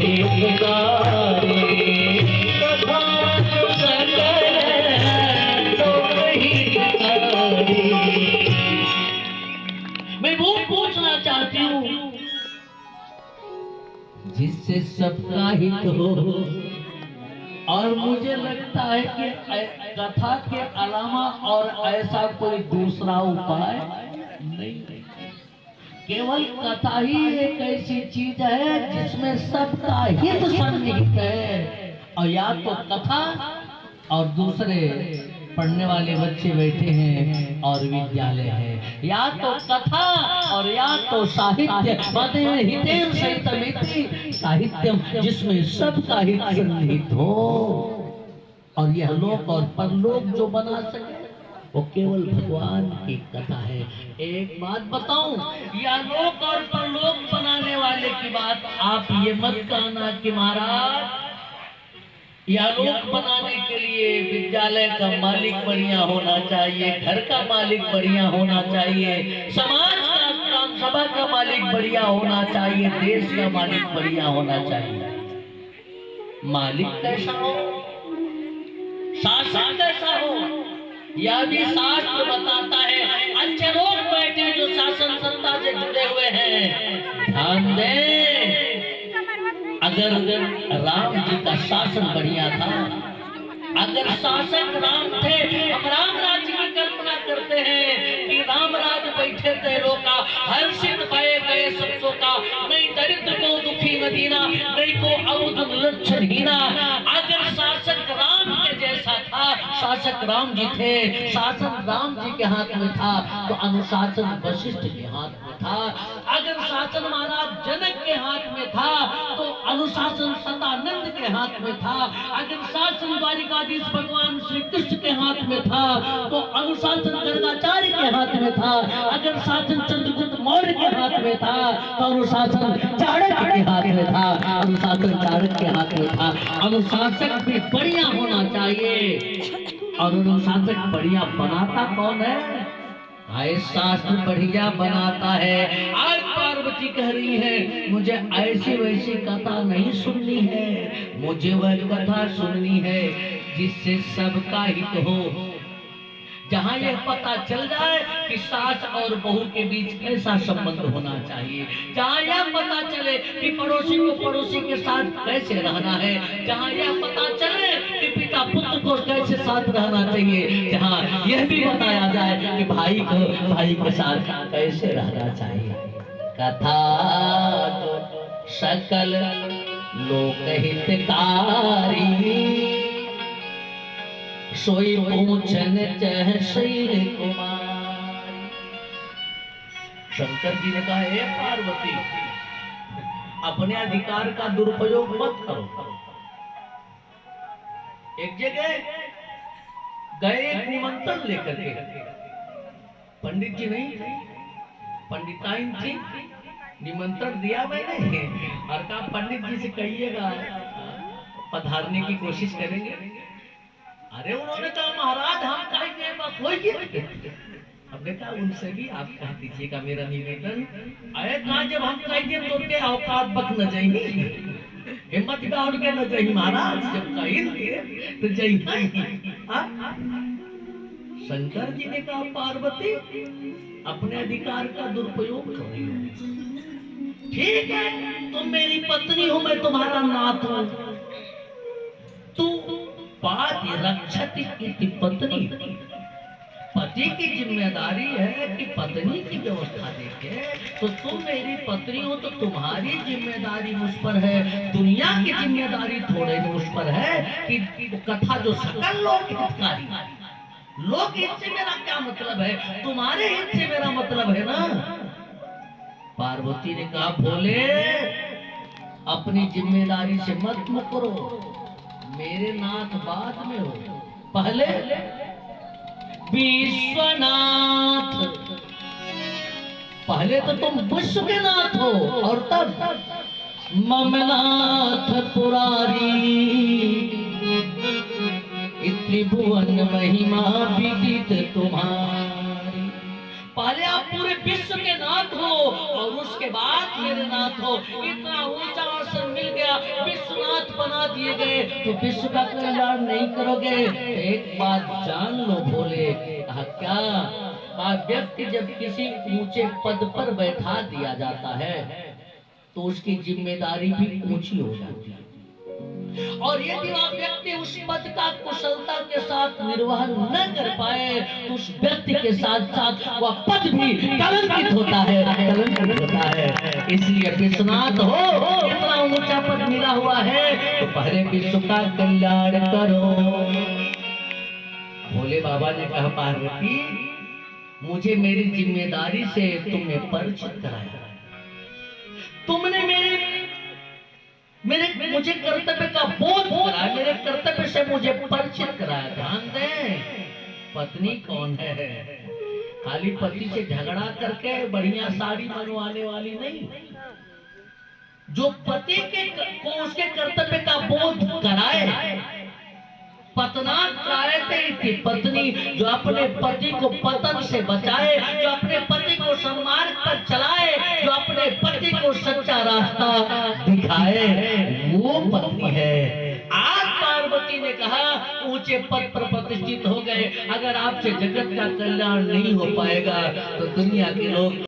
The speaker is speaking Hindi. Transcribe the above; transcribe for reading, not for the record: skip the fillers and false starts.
ही पुकारे, कथा सकल लोक ही पुकारे। मैं वो पूछना चाहती हूँ जिससे सबका हित हो, और मुझे लगता है कि कथा के अलावा और ऐसा कोई दूसरा उपाय नहीं। केवल कथा ही एक ऐसी चीज है जिसमें सबका हित सन्निहित है। और या तो कथा और दूसरे पढ़ने वाले बच्चे बैठे हैं और विद्यालय है, या तो कथा और या तो साहित्य। हितेन सहितमिति साहित्यम, जिसमें सबका हित सन्निहित हो। और यह लोक और परलोक जो बना सके वो केवल भगवान की कथा है। एक बात बताऊं, यह लोक और परलोक बनाने वाले की बात आप ये मत कहना कि महाराज या लोक बनाने के लिए विद्यालय का मालिक बढ़िया होना चाहिए, घर का मालिक बढ़िया होना चाहिए, समाज का ग्राम सभा का मालिक बढ़िया होना चाहिए, देश का मालिक बढ़िया होना चाहिए। मालिक कैसा हो, शासन कैसा हो, यह भी शास्त्र बताता है। अच्छे लोग बैठे जो शासन सत्ता से जुड़े हुए हैं, ध्यान दें। अगर राम जी का शासन बढ़िया था, अगर शासक राम थे, हम राम राज्य की कल्पना करते हैं कि राम राज्य बैठे थे लोका, हर्षित भय गए सबसो का, नहीं दरिद्र को दुखी न दीना, नहीं को अवध लक्षण हीना। अगर शासक राम के जैसा था, शासक राम जी थे, शासन राम जी के हाथ में था, तो अनुशासन वशिष्ठ के हाथ में था। अगर शासन महाराज जनक के हाथ में था, तो अनुशासन सदानंद के हाथ में था। अगर शासन द्वारिकाधीश भगवान श्री कृष्ण के हाथ में था, तो अनुशासन गर्गाचार्य के हाथ में था। अगर शासन चंद्रगुप्त मौर्य के हाथ में था, तो अनुशासन चाणक्य के हाथ में था, अनुशासन चाणक्य के हाथ में था। अनुशासक भी बढ़िया होना चाहिए, और अनुशासक बढ़िया बनाता कौन है? शास्त्र बढ़िया बनाता है। आज पार्वती कह रही है मुझे ऐसी वैसी कथा नहीं सुननी है, मुझे वह कथा सुननी है जिससे सबका हित हो, जहाँ यह पता चल जाए कि सास और बहू के बीच कैसा संबंध होना चाहिए, जहाँ यह पता चले कि पड़ोसी को पड़ोसी के साथ कैसे रहना है, जहाँ यह पता चले कि पिता पुत्र को कैसे साथ रहना चाहिए, जहाँ यह भी बताया जाए कि भाई को भाई के साथ कैसे रहना चाहिए। कथा तो सकल लोक हितकारी, सोई पूछन चह शैल कुमार। शंकर जी ने कहा हे पार्वती, अपने अधिकार का दुरुपयोग मत करो। एक जगह गए निमंत्रण लेकर के, पंडित जी नहीं, पंडिताइन थी, निमंत्रण दिया मैंने और कहा पंडित जी से कहिएगा पधारने की कोशिश करेंगे। अरे उन्होंने कहा महाराज हम कहेंगे बस होइए। हमने कहा उनसे भी आप कह दीजिएगा मेरा निवेदन। अरे कहा जब हम कहेंगे तो के औकात बक न जाएंगे, हिम्मत का उनके न जाएंगे महाराज, जब कहेंगे तो जाएंगे। शंकर जी ने कहा पार्वती अपने अधिकार का दुरुपयोग कर रही हो। ठीक है तुम मेरी पत्नी हो, मैं तुम्हारा नाथ हूं, तू बात रक्षति की पत्नी, पति की जिम्मेदारी है कि पत्नी की व्यवस्था देखे। तो तुम मेरी पत्नी हो तो तुम्हारी जिम्मेदारी मुझ पर है, दुनिया की जिम्मेदारी थोड़े मुझ पर है कि कथा जो सकल लोक हितकारी, लोक हित से मेरा क्या मतलब है, तुम्हारे हित से मेरा मतलब है ना। पार्वती ने कहा बोले अपनी जिम्मेदारी से मत मुकरो, मेरे नाथ बाद में हो, पहले विश्वनाथ, पहले तो तुम विश्व के नाथ हो और तब ममनाथ पुरारी, त्रिभुवन महिमा विदित तुम्हारी। पहले आप पूरे विश्व के नाथ हो और उसके बाद मेरे नाथ हो। इतना ऊंचा आसन मिल गया, दिए गए तो विश्व का कल्याण नहीं करोगे। एक बात जान लो भोले। कहा क्या? व्यक्ति जब किसी ऊंचे पद पर बैठा दिया जाता है तो उसकी जिम्मेदारी भी ऊंची हो जाती है, और यदि वह व्यक्ति उस पद का कुशलता के साथ निर्वहन न कर पाए तो उस व्यक्ति के साथ साथ वह पद भी कलंकित होता है, कलंकित होता है। इसलिए विश्वनाथ हो, इतना ऊंचा पद मिला हुआ है तो पहले विश्व का कल्याण करो। भोले बाबा ने कहा पार्वती, मुझे मेरी जिम्मेदारी से तुमने परिचित कराया, तुमने मुझे कर्तव्य का बोध कराया, मेरे कर्तव्य से मुझे परिचित कराया। ध्यान दें, पत्नी कौन है? खाली पति से झगड़ा करके बढ़िया साड़ी बनवाने वाली नहीं, जो पति को उसके कर्तव्य का बोध कराए। पतना त्रायते थी पत्नी, जो अपने पति को पतन से बचाए, जो अपने पति को सन्मार्ग पर चलाए, जो अपने पति को सच्चा रास्ता दिखाए, वो पत्नी है। आज पार्वती ने कहा ऊंचे पद पर प्रतिष्ठित हो गए, अगर आपसे जगत का कल्याण नहीं हो पाएगा तो दुनिया के लोग